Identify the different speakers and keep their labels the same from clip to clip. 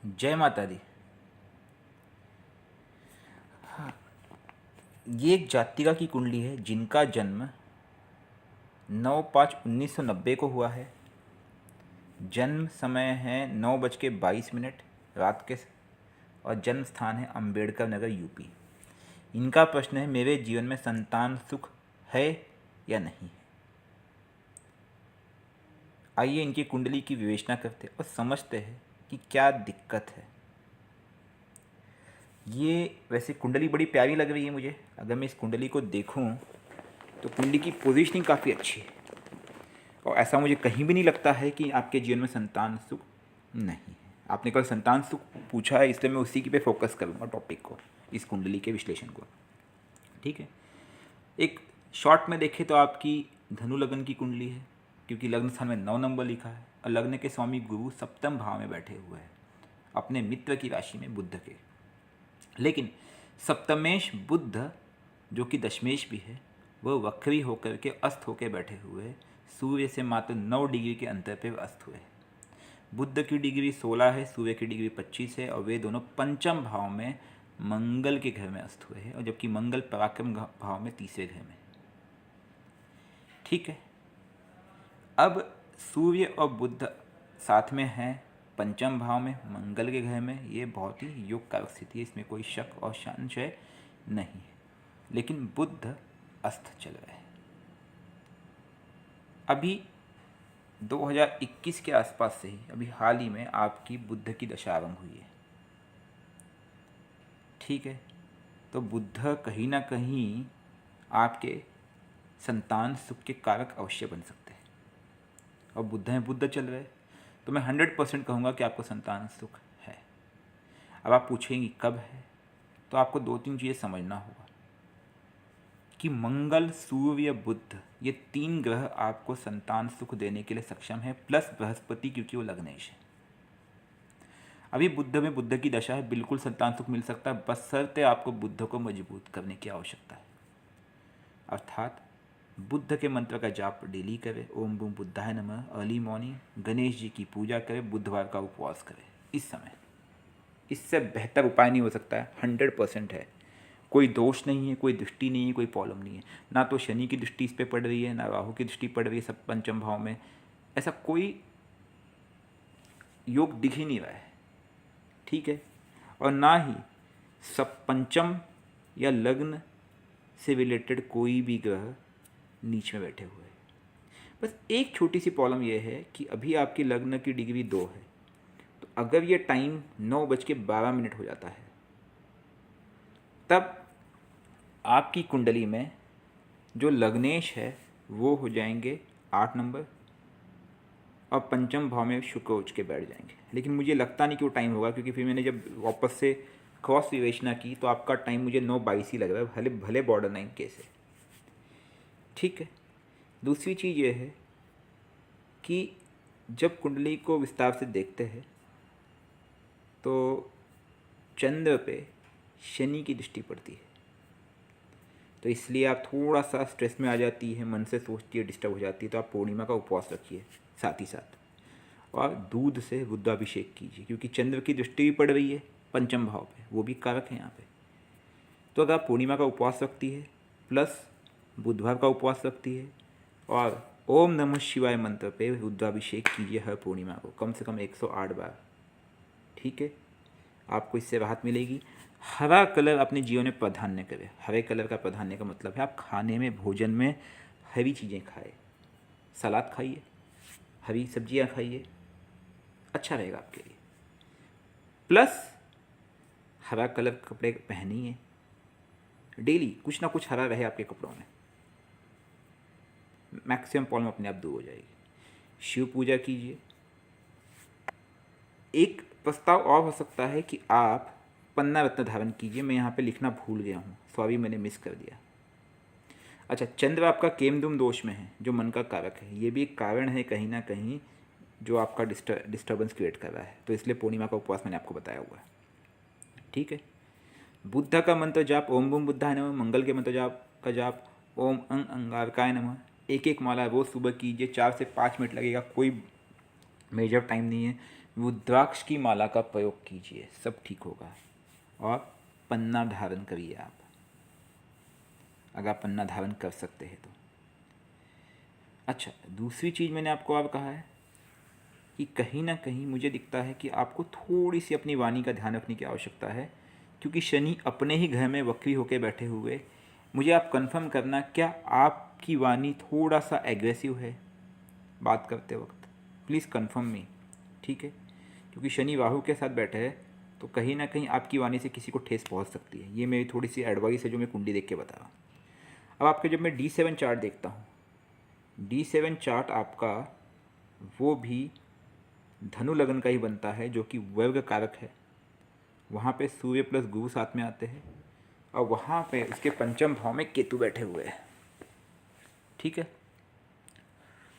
Speaker 1: जय माता दी। ये एक जातिका की कुंडली है जिनका जन्म 9/5/1990 को हुआ है। जन्म समय है 9:22 रात के और जन्म स्थान है अंबेडकर नगर यूपी। इनका प्रश्न है, मेरे जीवन में संतान सुख है या नहीं है। आइए इनकी कुंडली की विवेचना करते और समझते हैं कि क्या दिक्कत है। ये वैसे कुंडली बड़ी प्यारी लग रही है मुझे। अगर मैं इस कुंडली को देखूं तो कुंडली की पोजीशनिंग काफ़ी अच्छी है और ऐसा मुझे कहीं भी नहीं लगता है कि आपके जीवन में संतान सुख नहीं है। आपने कल संतान सुख पूछा है, इसलिए मैं उसी की पे फोकस करूँगा टॉपिक को, इस कुंडली के विश्लेषण को। ठीक है, एक शॉर्ट में देखें तो आपकी धनु लग्न की कुंडली है, क्योंकि लग्न स्थान में 9 नंबर लिखा है और लग्न के स्वामी गुरु सप्तम भाव में बैठे हुए हैं अपने मित्र की राशि में बुध के। लेकिन सप्तमेश बुध जो कि दशमेश भी है, वह वक्री होकर के अस्त होकर बैठे हुए हैं। सूर्य से मात्र 9 डिग्री के अंतर पे अस्त हुए। बुध की डिग्री 16 है, सूर्य की डिग्री 25 है और वे दोनों पंचम भाव में मंगल के घर में अस्त हुए हैं, और जबकि मंगल पराक्रम भाव में तीसरे घर में। ठीक है, अब सूर्य और बुध साथ में हैं पंचम भाव में मंगल के घर में। ये बहुत ही योग कारक स्थिति है, इसमें कोई शक और संशय नहीं है। लेकिन बुध अस्त चल रहे हैं। अभी 2021 के आसपास से ही, अभी हाल ही में आपकी बुध की दशा आरंभ हुई है। ठीक है, तो बुध कहीं ना कहीं आपके संतान सुख के कारक अवश्य बन सकते हैं, और बुध में बुध चल रहे, तो मैं 100% कहूँगा कि आपको संतान सुख है। अब आप पूछेंगे कब है, तो आपको 2-3 चीज़ें समझना होगा कि मंगल, सूर्य, बुध ये 3 ग्रह आपको संतान सुख देने के लिए सक्षम है, प्लस बृहस्पति क्योंकि वो लग्नेश है। अभी बुध में बुध की दशा है, बिल्कुल संतान सुख मिल सकता है, बशर्ते आपको बुध को मजबूत करने की आवश्यकता है। अर्थात बुद्ध के मंत्र का जाप डेली करें, ओम बूम बुद्धाय नमः, अर्ली मॉर्निंग गणेश जी की पूजा करें, बुधवार का उपवास करें इस समय। इससे बेहतर उपाय नहीं हो सकता है, 100% है। कोई दोष नहीं है, कोई दृष्टि नहीं है, कोई प्रॉब्लम नहीं है। ना तो शनि की दृष्टि इस पर पड़ रही है, ना राहु की दृष्टि पड़ रही है सब पंचम भाव में। ऐसा कोई योग दिख ही नहीं रहा है। ठीक है, और ना ही सब पंचम या लग्न से रिलेटेड कोई भी ग्रह नीच में बैठे हुए हैं। बस एक छोटी सी प्रॉब्लम यह है कि अभी आपकी लग्न की डिग्री 2 है, तो अगर ये टाइम 9:12 हो जाता है, तब आपकी कुंडली में जो लग्नेश है वो हो जाएंगे 8 नंबर और पंचम भाव में शुक्र उच्च के बैठ जाएंगे। लेकिन मुझे लगता नहीं कि वो टाइम होगा, क्योंकि फिर मैंने जब वापस से क्रॉस विवेचना की तो आपका टाइम मुझे 9:22 ही लग रहा है, भले भले बॉर्डर 9 के से। ठीक है, दूसरी चीज़ ये है कि जब कुंडली को विस्तार से देखते हैं तो चंद्र पे शनि की दृष्टि पड़ती है, तो इसलिए आप थोड़ा सा स्ट्रेस में आ जाती है, मन से सोचती है, डिस्टर्ब हो जाती है। तो आप पूर्णिमा का उपवास रखिए साथ ही साथ, और दूध से रुद्राभिषेक कीजिए, क्योंकि चंद्र की दृष्टि भी पड़ रही है पंचम भाव पे, वो भी कारक है यहाँ पे। तो अगर आप पूर्णिमा का उपवास रखती है, प्लस बुधवार का उपवास रखती है, और ओम नमः शिवाय मंत्र पे रुद्राभिषेक कीजिए हर पूर्णिमा को कम से कम 108 बार। ठीक है, आपको इससे राहत मिलेगी। हरा कलर अपने जीवन में प्राधान्य करें। हरे कलर का प्राधान्य का मतलब है आप खाने में, भोजन में हरी चीज़ें खाएं, सलाद खाइए, हरी सब्जियां खाइए, अच्छा रहेगा आपके लिए। प्लस हरा कलर के कपड़े पहनिए, डेली कुछ ना कुछ हरा रहे आपके कपड़ों में, मैक्सिमम प्रॉब्लम अपने आप दूर हो जाएगी। शिव पूजा कीजिए। एक प्रस्ताव और हो सकता है कि आप पन्ना रत्न धारण कीजिए। मैं यहाँ पे लिखना भूल गया हूँ, सॉरी, मैंने मिस कर दिया। अच्छा, चंद्र आपका केमदुम दोष में है जो मन का कारक है, ये भी एक कारण है कहीं ना कहीं जो आपका डिस्टर्बेंस क्रिएट कर रहा है, तो इसलिए पूर्णिमा का उपवास मैंने आपको बताया हुआ है। ठीक है, बुद्ध का मंत्र जाप ओम बूम बुद्धाय नमः, मंगल के मंत्र जाप का जाप ओम अंगारकाय नमः, एक एक माला रोज़ सुबह कीजिए, 4 से 5 मिनट लगेगा, कोई मेजर टाइम नहीं है। रुद्राक्ष की माला का प्रयोग कीजिए, सब ठीक होगा। और पन्ना धारण करिए आप, अगर आप पन्ना धारण कर सकते हैं तो। अच्छा, दूसरी चीज़ मैंने आपको अब कहा है कि कहीं ना कहीं मुझे दिखता है कि आपको थोड़ी सी अपनी वाणी का ध्यान रखने की आवश्यकता है, क्योंकि शनि अपने ही घर में वक्री होकर बैठे हुए। मुझे आप कंफर्म करना, क्या आपकी वाणी थोड़ा सा एग्रेसिव है बात करते वक्त? प्लीज़ कंफर्म मी, ठीक है? क्योंकि शनि राहु के साथ बैठे हैं तो कहीं ना कहीं आपकी वाणी से किसी को ठेस पहुंच सकती है। ये मेरी थोड़ी सी एडवाइस है जो मैं कुंडली देख के बता रहा हूँ। अब आपके जब मैं D7 चार्ट देखता हूँ, D7 चार्ट आपका वो भी धनु लगन का ही बनता है, जो कि वर्ग कारक है। वहाँ पे सूर्य प्लस गुरु साथ में आते हैं, और वहाँ पे उसके पंचम भाव में केतु बैठे हुए हैं, ठीक है?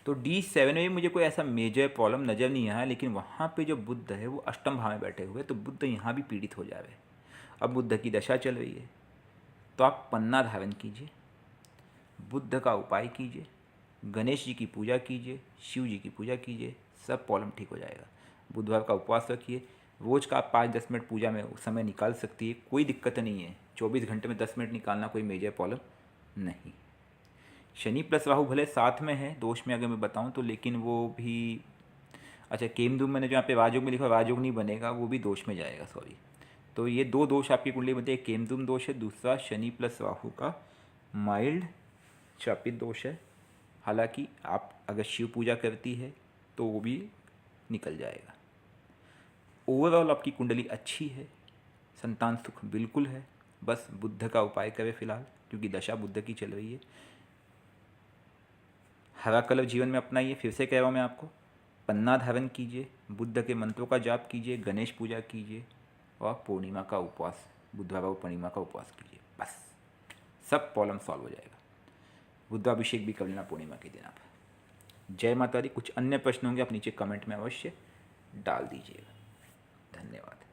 Speaker 1: तो D7 में मुझे कोई ऐसा मेजर प्रॉब्लम नज़र नहीं आया, लेकिन वहाँ पे जो बुध है वो अष्टम भाव में बैठे हुए, तो बुध यहाँ भी पीड़ित हो जाए। अब बुध की दशा चल रही है, तो आप पन्ना धारण कीजिए, बुध का उपाय कीजिए, गणेश जी की पूजा कीजिए, शिव जी की पूजा कीजिए, सब प्रॉब्लम ठीक हो जाएगा। बुधवार का उपवास रखिए, रोज़ का आप 5-10 मिनट पूजा में समय निकाल सकती है, कोई दिक्कत नहीं है। 24 घंटे में 10 मिनट निकालना कोई मेजर प्रॉब्लम नहीं। शनि प्लस राहु भले साथ में है दोष में अगर मैं बताऊं तो, लेकिन वो भी अच्छा, केमधूम मैंने जो यहाँ पे राजयोग में लिखा, राजयोग नहीं बनेगा, वो भी दोष में जाएगा, सॉरी। तो ये 2 दोष आपकी कुंडली बनते हैं, एक केमधूम दोष है, दूसरा शनि प्लस राहु का माइल्ड शापित दोष है। हालांकि आप अगर शिव पूजा करती है तो वो भी निकल जाएगा। ओवरऑल आपकी कुंडली अच्छी है, संतान सुख बिल्कुल है, बस बुध का उपाय करें फिलहाल, क्योंकि दशा बुध की चल रही है। हरा कलर जीवन में अपनाइए, फिर से कह रहा हूँ मैं आपको, पन्ना धारण कीजिए, बुद्ध के मंत्रों का जाप कीजिए, गणेश पूजा कीजिए, और पूर्णिमा का उपवास, बुधवार और पूर्णिमा का उपवास कीजिए, बस सब प्रॉब्लम सॉल्व हो जाएगा। बुद्धाभिषेक भी कर लेना पूर्णिमा के दिन आप। जय माता दी। कुछ अन्य प्रश्न होंगे आप नीचे कमेंट में अवश्य डाल दीजिएगा। धन्यवाद।